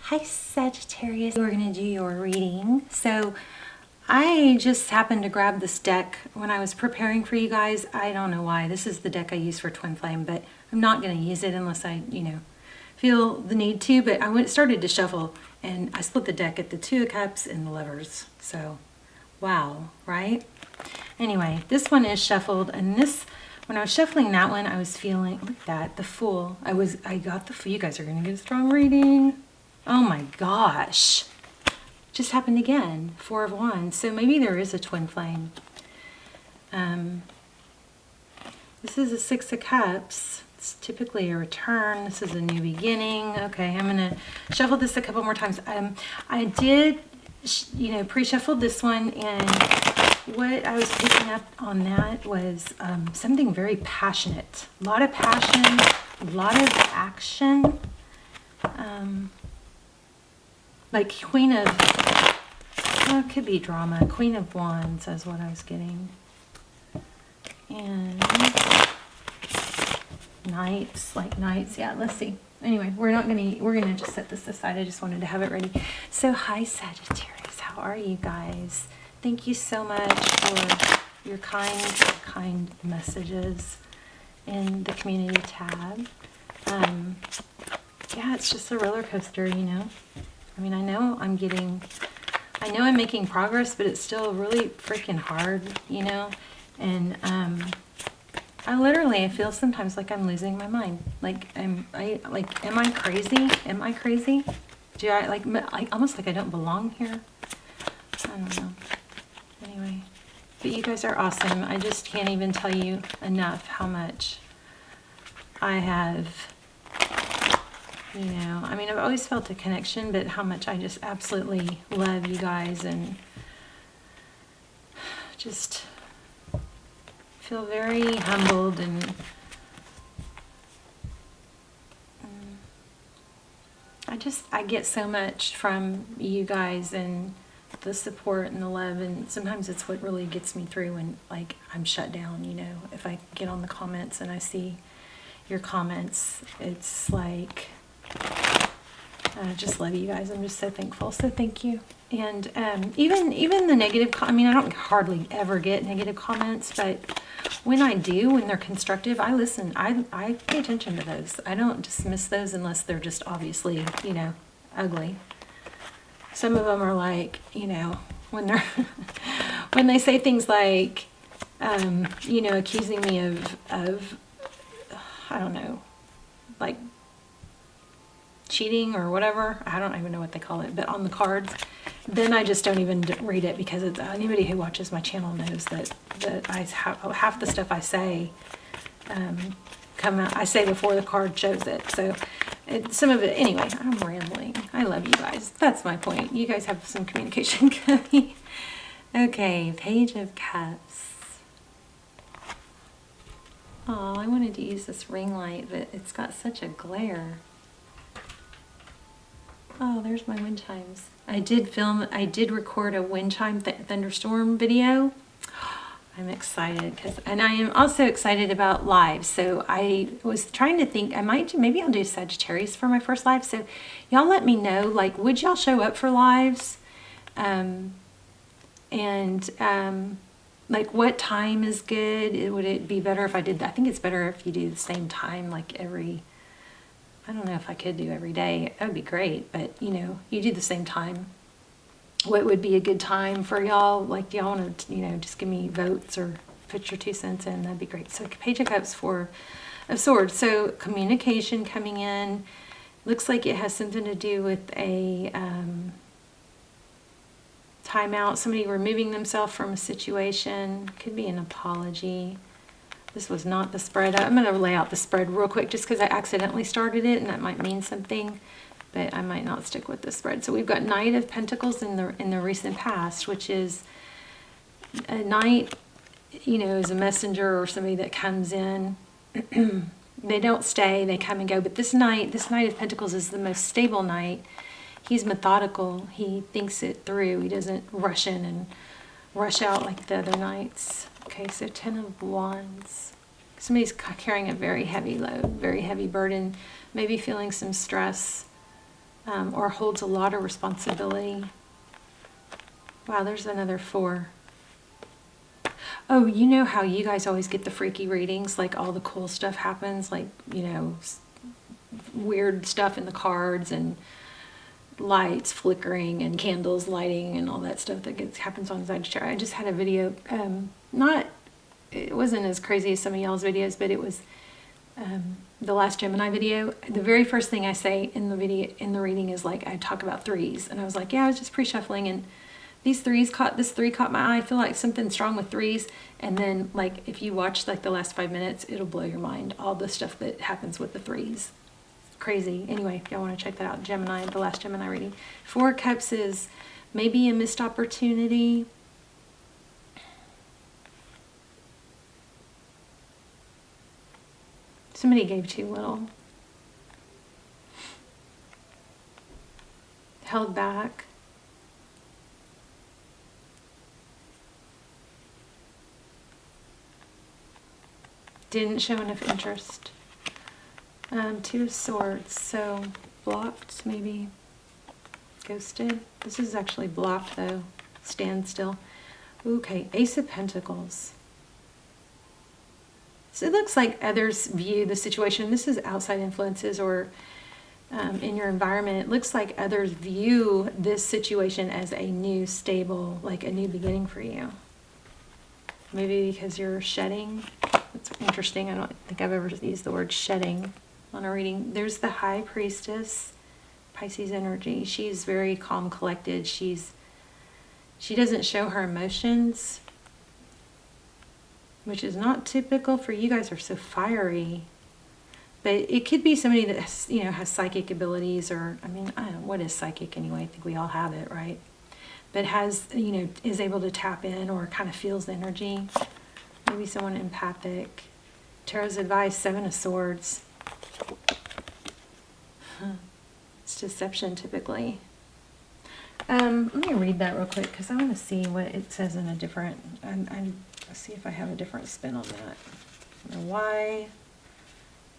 Hi Sagittarius, we're going to do your reading. So I just happened to grab this deck when I was preparing for you guys. I don't know why. This is the deck I use for Twin Flame, but I'm not going to use it unless I, feel the need to. But I started to shuffle and I split the deck at the Two of Cups and the Lovers. So, wow, right? Anyway, this one is shuffled, and when I was shuffling that one, I was feeling, look at that, the Fool. I got the Fool. You guys are going to get a strong reading. Oh my gosh. Just happened again. Four of Wands. So maybe there is a twin flame. This is a Six of Cups. It's typically a return. This is a new beginning. Okay, I'm going to shuffle this a couple more times. I did, pre-shuffled this one, and what I was picking up on that was something very passionate. A lot of passion, a lot of action. Like Queen of, well, it could be drama. Queen of Wands is what I was getting. And Knights, like Knights. Yeah, let's see. Anyway, we're gonna just set this aside. I just wanted to have it ready. So hi Sagittarius, how are you guys? Thank you so much for your kind messages in the community tab. Yeah, it's just a roller coaster, I mean, I know I'm making progress, but it's still really freaking hard, and I feel sometimes like I'm losing my mind. Like, am I crazy? Am I crazy? Do I almost like I don't belong here? I don't know. Anyway, but you guys are awesome. I just can't even tell you enough how much I have, I mean, I've always felt a connection, but how much I just absolutely love you guys and just feel very humbled, and I get so much from you guys and the support and the love, and sometimes it's what really gets me through when I'm shut down, if I get on the comments and I see your comments, it's like I just love you guys. I'm just so thankful. So thank you. And even the negative, I mean, I don't hardly ever get negative comments, but when I do, when they're constructive, I listen. I pay attention to those. I don't dismiss those unless they're just obviously, ugly. Some of them are like, when they're when they say things like, accusing me of I don't know, like cheating or whatever. I don't even know what they call it, but on the cards, then I just don't even read it, because anybody who watches my channel knows that half the stuff I say come out. I say before the card shows it. So some of it, anyway, I'm rambling. I love you guys. That's my point. You guys have some communication coming. Okay, Page of Cups. Oh, I wanted to use this ring light, but it's got such a glare. Oh, there's my wind chimes. I did record a wind chime thunderstorm video. I'm excited, and I am also excited about lives. So I was trying to think, maybe I'll do Sagittarius for my first live. So y'all let me know, would y'all show up for lives? What time is good? Would it be better if I did that? I think it's better if you do the same time, I don't know if I could do every day. That would be great, but you do the same time. What would be a good time for y'all? Do y'all want to, just give me votes or put your 2 cents in? That'd be great. So Page of Cups, Four of Swords. So communication coming in. Looks like it has something to do with a timeout. Somebody removing themselves from a situation. Could be an apology. This was not the spread. I'm going to lay out the spread real quick just because I accidentally started it, and that might mean something, but I might not stick with the spread. So we've got Knight of Pentacles in the recent past, which is a knight, is a messenger or somebody that comes in. They don't stay, they come and go. But this Knight of Pentacles is the most stable knight. He's methodical. He thinks it through. He doesn't rush in and rush out like the other knights. Okay, so 10 of Wands. Somebody's carrying a very heavy load, very heavy burden, maybe feeling some stress. or holds a lot of responsibility. Wow, there's another 4. Oh, you know how you guys always get the freaky readings, like all the cool stuff happens, like, you know, weird stuff in the cards and lights flickering and candles lighting and all that stuff that happens on Sagittarius. I just had a video, it wasn't as crazy as some of y'all's videos, but it was the last Gemini video. The very first thing I say in the video, in the reading, is like, I talk about 3s, and I was like, yeah, I was just pre-shuffling, and this 3 caught my eye. I feel like something's strong with 3s. And then, like, if you watch like the last 5 minutes, it'll blow your mind, all the stuff that happens with the 3s. Crazy. Anyway, if y'all want to check that out, Gemini, the last Gemini reading. 4 Cups is maybe a missed opportunity. Somebody gave too little. Held back. Didn't show enough interest. 2 of Swords, so blocked, maybe ghosted. This is actually blocked though. Stand still. Okay, Ace of Pentacles. So it looks like others view the situation. This is outside influences or in your environment. It looks like others view this situation as a new, stable, like a new beginning for you. Maybe because you're shedding. That's interesting. I don't think I've ever used the word shedding on a reading. There's the High Priestess, Pisces energy. She's very calm, collected. She doesn't show her emotions, which is not typical for you guys. Are so fiery. But it could be somebody that has, you know, has psychic abilities, or, I mean, I don't know, what is psychic anyway? I think we all have it, right? But has, you know, is able to tap in or kind of feels the energy. Maybe someone empathic. Tarot's advice, 7 of Swords. It's deception typically. Let me read that real quick because I want to see what it says in a different, let's see if I have a different spin on that. Why?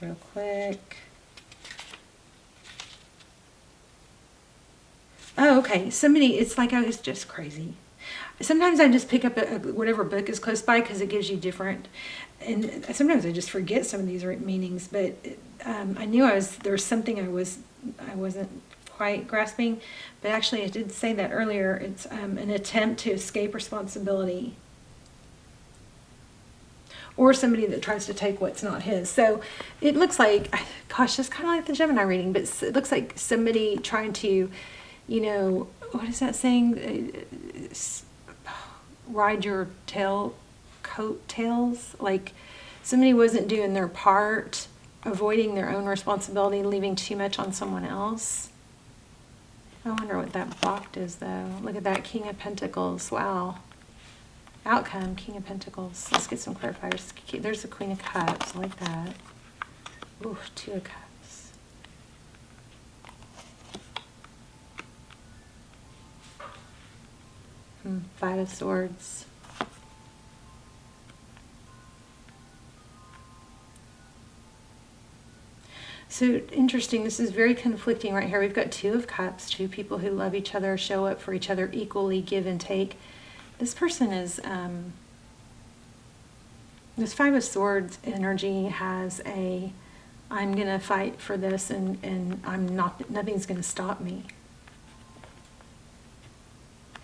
Real quick. Oh, okay. Somebody, it's like I was just crazy. Sometimes I just pick up whatever book is close by because it gives you different, and sometimes I just forget some of these meanings, but I knew there was something I wasn't quite grasping, but actually I did say that earlier. It's an attempt to escape responsibility, or somebody that tries to take what's not his. So it looks like, gosh, just kind of like the Gemini reading, but it looks like somebody trying to, you know, what is that saying? Ride your coattails. Like somebody wasn't doing their part, avoiding their own responsibility, leaving too much on someone else. I wonder what that blocked is though. Look at that, King of Pentacles. Wow. Outcome, King of Pentacles. Let's get some clarifiers. There's the Queen of Cups. I like that. Ooh, 2 of Cups. 5 of Swords. So interesting, this is very conflicting right here. We've got 2 of Cups, 2 people who love each other, show up for each other equally, give and take. This person is, this 5 of Swords energy has a, I'm going to fight for this and I'm not, nothing's going to stop me.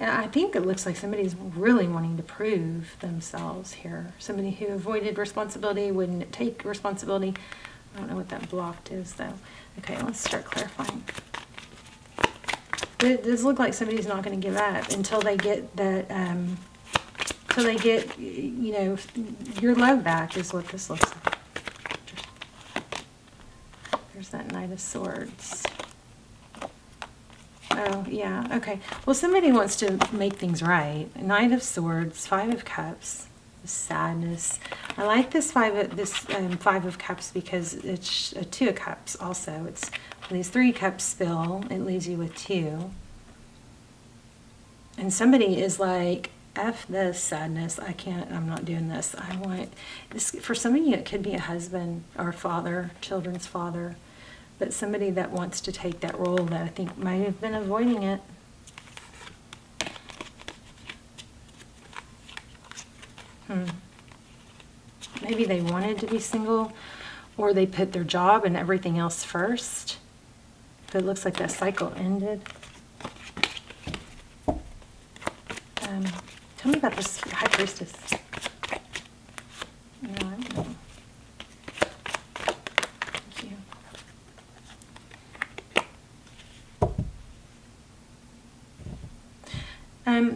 And I think it looks like somebody's really wanting to prove themselves here. Somebody who avoided responsibility, wouldn't take responsibility. I don't know what that blocked is though. Okay, let's start clarifying. It does look like somebody's not going to give up until they get that, until they get, you know, your love back is what this looks like. There's that Knight of Swords. Oh, yeah, okay. Well, somebody wants to make things right. Knight of Swords, 5 of Cups, sadness. I like this 5 of Cups because it's a 2 of Cups also. It's when these 3 cups spill, it leaves you with 2. And somebody is like, F this sadness, I can't, I'm not doing this. I want this. For some of you, it could be a husband or father, children's father. but somebody that wants to take that role that I think might have been avoiding it. Maybe they wanted to be single, or they put their job and everything else first. But it looks like that cycle ended. Tell me about this High Priestess. No, I don't know. Thank you.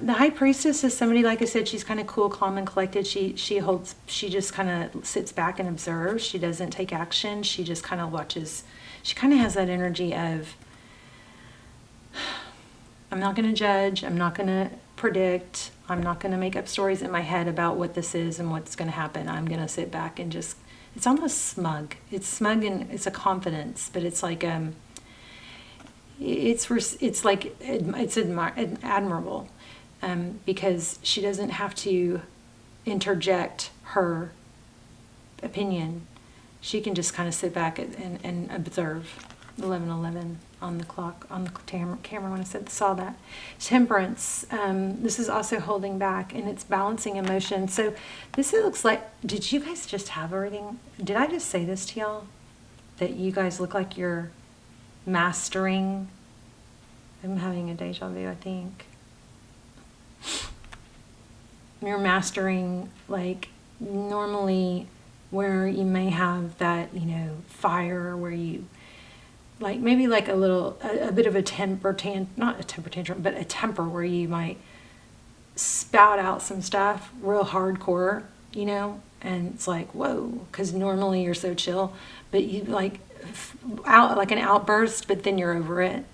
The High Priestess is somebody, like I said, she's kind of cool, calm, and collected. She just kind of sits back and observes. She doesn't take action. She just kind of watches. She kind of has that energy of, I'm not going to judge. I'm not going to predict. I'm not going to make up stories in my head about what this is and what's going to happen. I'm going to sit back and just, it's almost smug. It's smug and it's a confidence, but it's like, it's like, it's admirable, because she doesn't have to interject her opinion. She can just kind of sit back and observe. 11:11 on the clock, on the camera when I saw that. Temperance, this is also holding back, and it's balancing emotion. So this, it looks like, did you guys just have a reading? Did I just say this to y'all? That you guys look like you're mastering, I'm having a deja vu, I think. You're mastering, like, normally where you may have that, fire, where you, like, maybe like a bit of a not a temper tantrum, but a temper where you might spout out some stuff real hardcore, and it's like, whoa, because normally you're so chill, but you like out like an outburst, but then you're over it.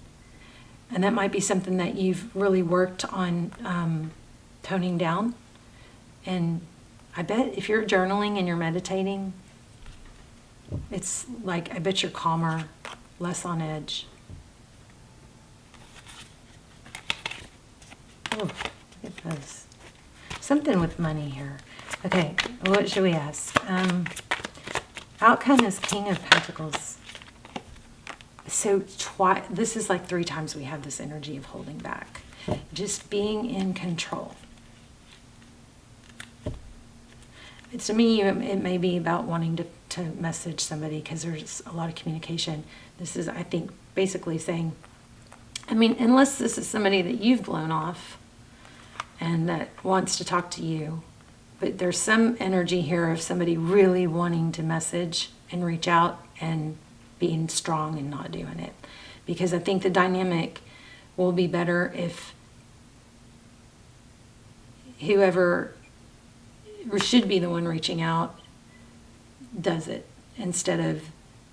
And that might be something that you've really worked on toning down. And I bet if you're journaling and you're meditating, it's like, I bet you're calmer, less on edge. Oh, look at this. Something with money here. Okay, what should we ask? Outcome is King of Pentacles. So this is like 3 times we have this energy of holding back. Just being in control. To me, it may be about wanting to message somebody because there's a lot of communication. This is, I think, basically saying, unless this is somebody that you've blown off and that wants to talk to you, but there's some energy here of somebody really wanting to message and reach out and being strong and not doing it. Because I think the dynamic will be better if whoever should be the one reaching out does it instead of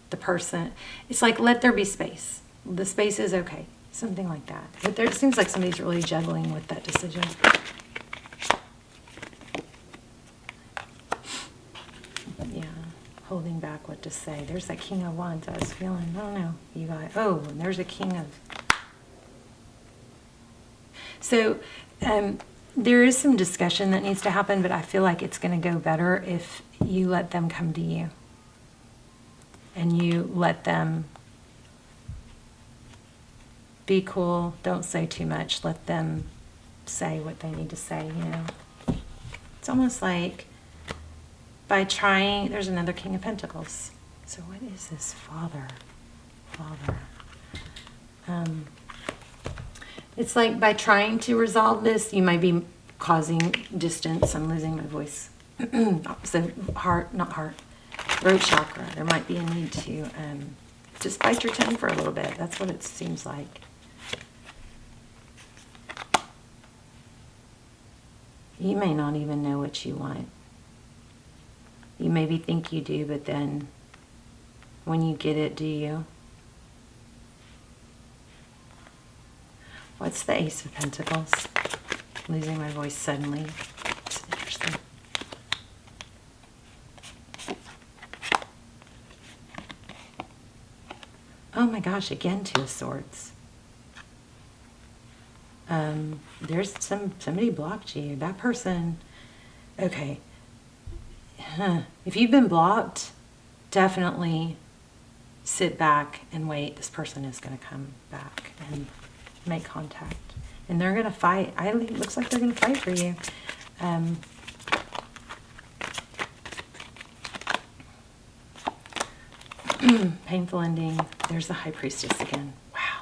the person. It's like, let there be space. The space is okay. Something like that. But it seems like somebody's really juggling with that decision. Yeah, holding back what to say. There's that King of Wands I was feeling. I don't know, you guys. Oh, and there's a King of... So, there is some discussion that needs to happen, but I feel like it's going to go better if you let them come to you. And you let them be cool. Don't say too much. Let them say what they need to say, It's almost like by trying... There's another King of Pentacles. So what is this? Father. It's like by trying to resolve this, you might be causing distance. I'm losing my voice. So throat chakra. There might be a need to just bite your tongue for a little bit. That's what it seems like. You may not even know what you want. You maybe think you do, but then when you get it, do you? What's the Ace of Pentacles? Losing my voice suddenly. It's interesting. Oh my gosh, again, 2 of Swords. There's somebody blocked you. That person, okay. If you've been blocked, definitely sit back and wait. This person is going to come back and make contact. And they're going to fight. It looks like they're going to fight for you. Painful ending. There's the High Priestess again. Wow.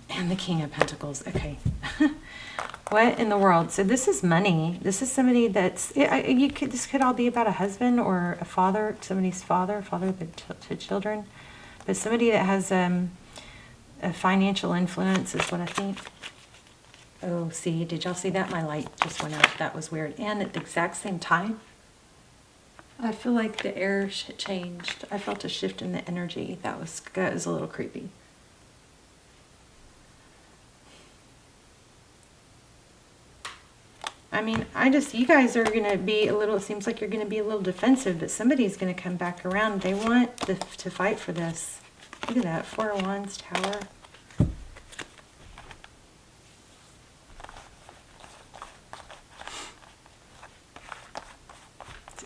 And the King of Pentacles. Okay. What in the world? So this is money. This is somebody that's, this could all be about a husband or a father, somebody's father to children. But somebody that has a financial influence is what I think. Oh, see, did y'all see that? My light just went out. That was weird. And at the exact same time, I feel like the air changed. I felt a shift in the energy. That was a little creepy. I mean, you guys are going to be a little, it seems like you're going to be a little defensive, but somebody's going to come back around. They want to fight for this. Look at that, 4 of Wands, Tower.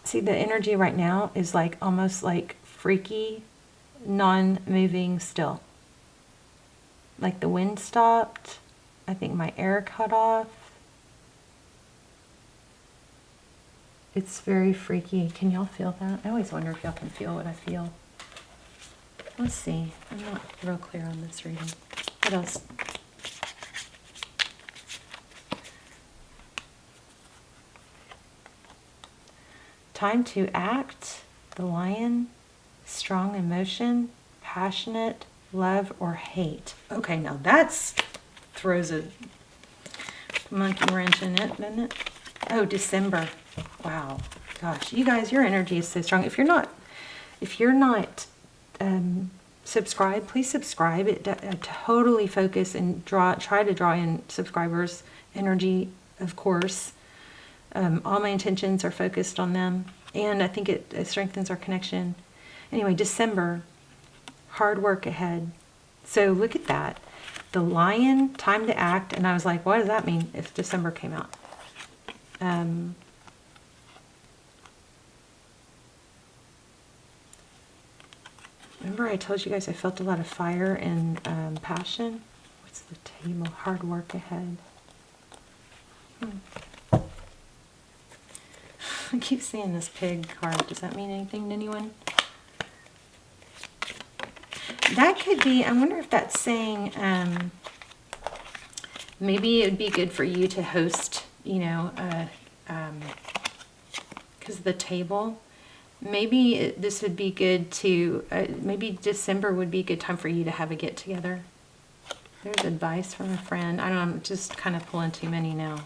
See, the energy right now is like almost like freaky, non-moving still. Like the wind stopped. I think my air cut off. It's very freaky. Can y'all feel that? I always wonder if y'all can feel what I feel. Let's see. I'm not real clear on this reading. What else? Time to act. The Lion. Strong emotion. Passionate. Love or hate. Okay, now that's throws a monkey wrench in it, doesn't it? Oh, December. Wow. Gosh, you guys, your energy is so strong. If you're not subscribed, please subscribe. It totally focus and try to draw in subscribers' energy, of course. All my intentions are focused on them, and I think it strengthens our connection. Anyway, December, hard work ahead. So look at that. The Lion, time to act, and I was like, what does that mean if December came out? Remember I told you guys I felt a lot of fire and passion? What's the table? Hard work ahead. I keep seeing this pig card. Does that mean anything to anyone? That could be, I wonder if that's saying maybe it would be good for you to host, you know, because of the table. Maybe this would be good to, maybe December would be a good time for you to have a get-together. There's advice from a friend. I don't know, I'm just kind of pulling too many now.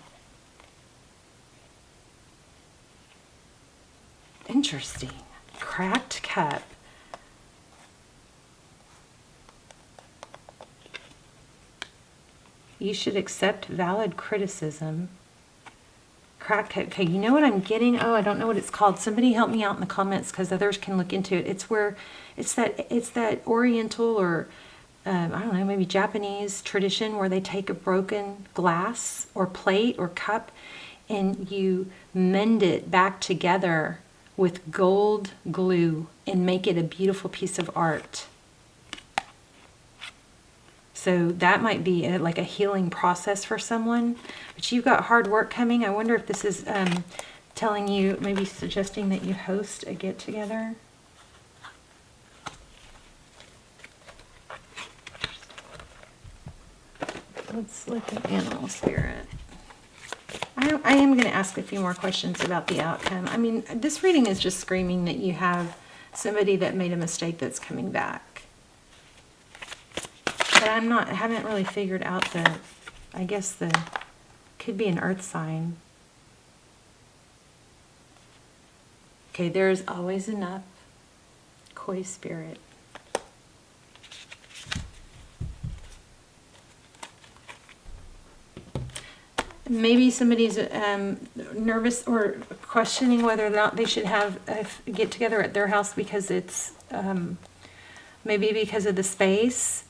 Interesting. Cracked cup. You should accept valid criticism. Cracked cup. Okay, you know what I'm getting? Oh, I don't know what it's called. Somebody help me out in the comments because others can look into it. It's where it's that Oriental or I don't know, maybe Japanese tradition where they take a broken glass or plate or cup and you mend it back together with gold glue and make it a beautiful piece of art. So that might be like a healing process for someone. But you've got hard work coming. I wonder if this is telling you, maybe suggesting that you host a get-together. Let's look at animal spirit. I am going to ask a few more questions about the outcome. I mean, this reading is just screaming that you have somebody that made a mistake that's coming back. But I haven't really figured out I guess could be an earth sign. Okay, there's always enough. Koi spirit. Maybe somebody's nervous or questioning whether or not they should have a get together at their house because it's maybe because of the space.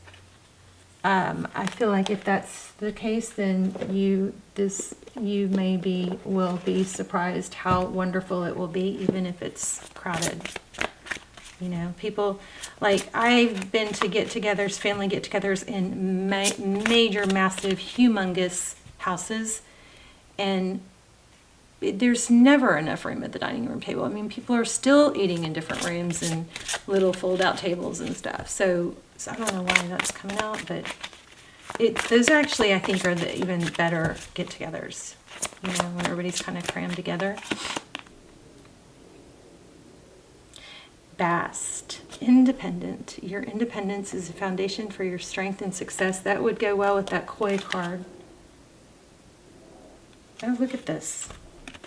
I feel like if that's the case, then you maybe will be surprised how wonderful it will be, even if it's crowded. You know, people, like, I've been to get-togethers, family get-togethers in major, massive, humongous houses, and there's never enough room at the dining room table. I mean, people are still eating in different rooms and little fold-out tables and stuff. So I don't know why that's coming out, but those actually, I think, are the even better get-togethers. You know, when everybody's kind of crammed together. Bast, independent. Your independence is a foundation for your strength and success. That would go well with that koi card. Oh, look at this.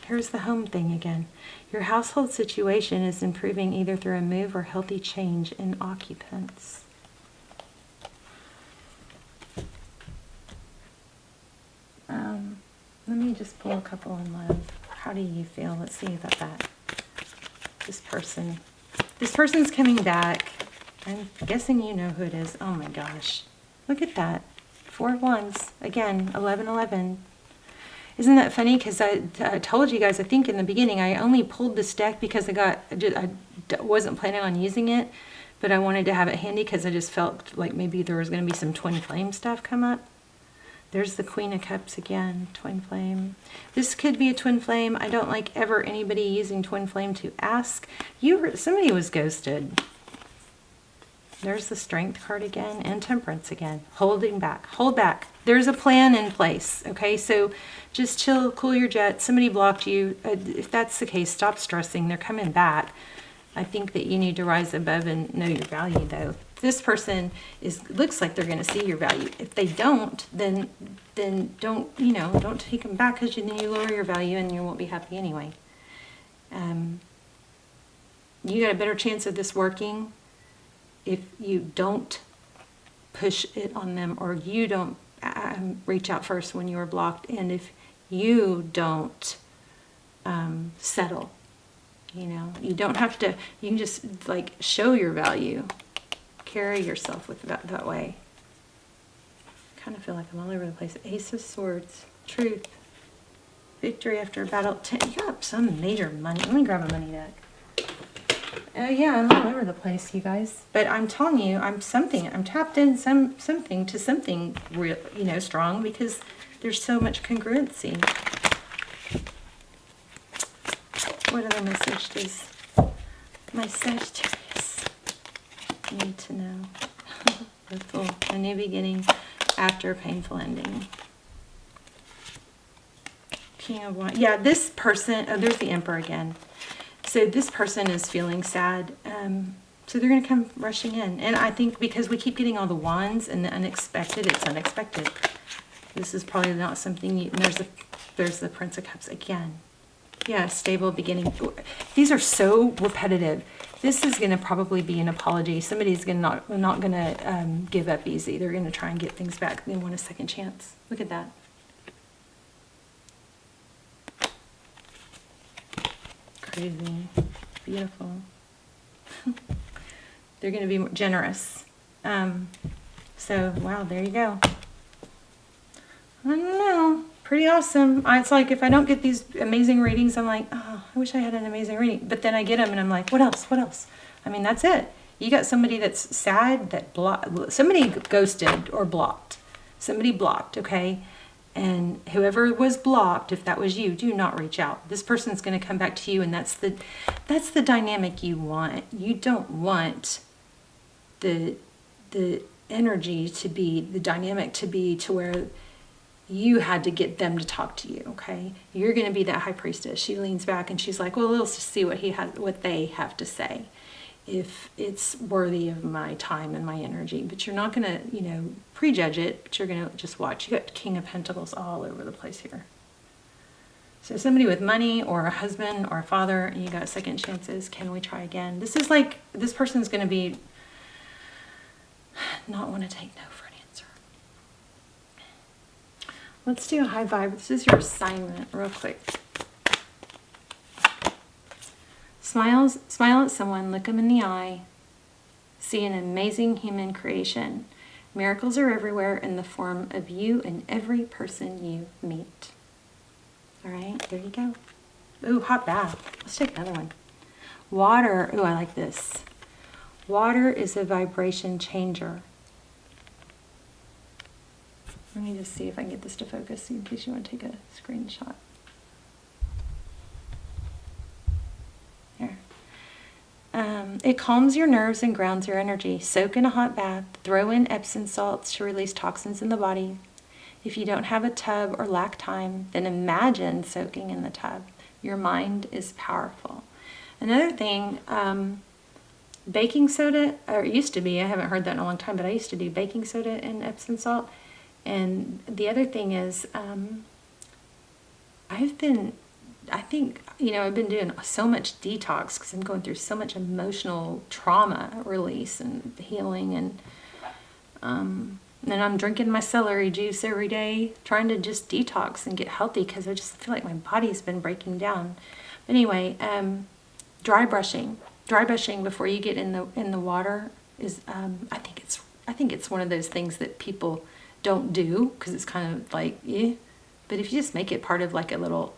Here's the home thing again. Your household situation is improving either through a move or healthy change in occupants. Let me just pull a couple in love. How do you feel? Let's see about that. This person. This person's coming back. I'm guessing you know who it is. Oh my gosh. Look at that. 4 of Wands. Again, 11-11. Isn't that funny? Because I told you guys, I think in the beginning, I only pulled this deck because I wasn't planning on using it, but I wanted to have it handy because I just felt like maybe there was going to be some twin flame stuff come up. There's the Queen of Cups again, twin flame. This could be a twin flame. I don't like ever anybody using twin flame to ask. Somebody was ghosted. There's the Strength card again and Temperance again. Holding back. Hold back. There's a plan in place, okay? So just chill, cool your jets. Somebody blocked you. If that's the case, stop stressing. They're coming back. I think that you need to rise above and know your value, though. This person looks like they're going to see your value. If they don't, then don't take them back, because then you lower your value and you won't be happy anyway. You got a better chance of this working if you don't push it on them, or you don't reach out first when you are blocked, and if you don't settle. You know, you don't have to, you can just like show your value. Carry yourself with that way. I kind of feel like I'm all over the place. Ace of Swords, Truth, Victory after a battle. You got some major money. Let me grab a money deck. Yeah, I'm all over the place, you guys. But I'm telling you, I'm tapped in something to something real, strong, because there's so much congruency. What other message does my Sagittarius need to know? Hopeful, a new beginning after a painful ending. King of Wands. Yeah, this person, there's the Emperor again. So this person is feeling sad. So they're going to come rushing in. And I think because we keep getting all the wands and the unexpected, it's unexpected. This is probably not something there's the Prince of Cups again. Yeah, stable beginning. These are so repetitive. This is going to probably be an apology. Somebody's not going to give up easy. They're going to try and get things back. They want a second chance. Look at that. Crazy. Beautiful. They're going to be generous. So, wow, there you go. I don't know. Pretty awesome. It's like if I don't get these amazing readings, I'm like, oh, I wish I had an amazing reading. But then I get them and I'm like, what else? What else? I mean, that's it. You got somebody that's sad, somebody ghosted or blocked. Somebody blocked, okay? And whoever was blocked, if that was you, do not reach out. This person's going to come back to you, and that's the dynamic you want. You don't want the energy to be, the dynamic to be to where you had to get them to talk to you, okay? You're going to be that high priestess. She leans back and she's like, well, let's just see what they have to say, if it's worthy of my time and my energy. But you're not going to, prejudge it, but you're going to just watch. You got King of Pentacles all over the place here. So somebody with money or a husband or a father, and you got second chances. Can we try again? This is like, this person's going to be not want to take no for an answer. Let's do a high vibe. This is your assignment real quick. Smile at someone, look them in the eye, see an amazing human creation. Miracles are everywhere in the form of you and every person you meet. All right, there you go. Ooh, hot bath. Let's take another one. Water. Ooh, I like this. Water is a vibration changer. Let me just see if I can get this to focus in case you want to take a screenshot. Here. It calms your nerves and grounds your energy. Soak in a hot bath. Throw in Epsom salts to release toxins in the body. If you don't have a tub or lack time, then imagine soaking in the tub. Your mind is powerful. Another thing, baking soda, or it used to be, I haven't heard that in a long time, but I used to do baking soda and Epsom salt. And the other thing is, I've been doing so much detox because I'm going through so much emotional trauma release and healing, and I'm drinking my celery juice every day, trying to just detox and get healthy because I just feel like my body's been breaking down. But anyway, dry brushing before you get in the water is I think it's one of those things that people don't do because it's kind of like but if you just make it part of like a little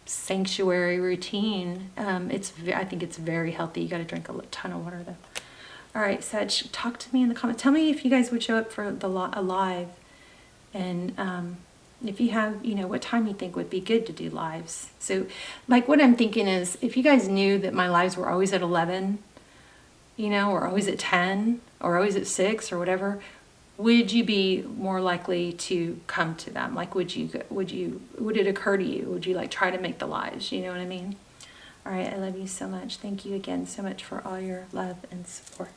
sanctuary routine, I think it's very healthy. You got to drink a ton of water though. All right, Sag, talk to me in the comments. Tell me if you guys would show up for a live, and if you have, what time you think would be good to do lives. So, like, what I'm thinking is, if you guys knew that my lives were always at 11, or always at 10, or always at 6, or whatever, would you be more likely to come to them? Like, would it occur to you? Would you like try to make the lives? You know what I mean? All right, I love you so much. Thank you again so much for all your love and support.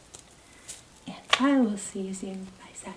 And I will see you soon. Bye, Sag.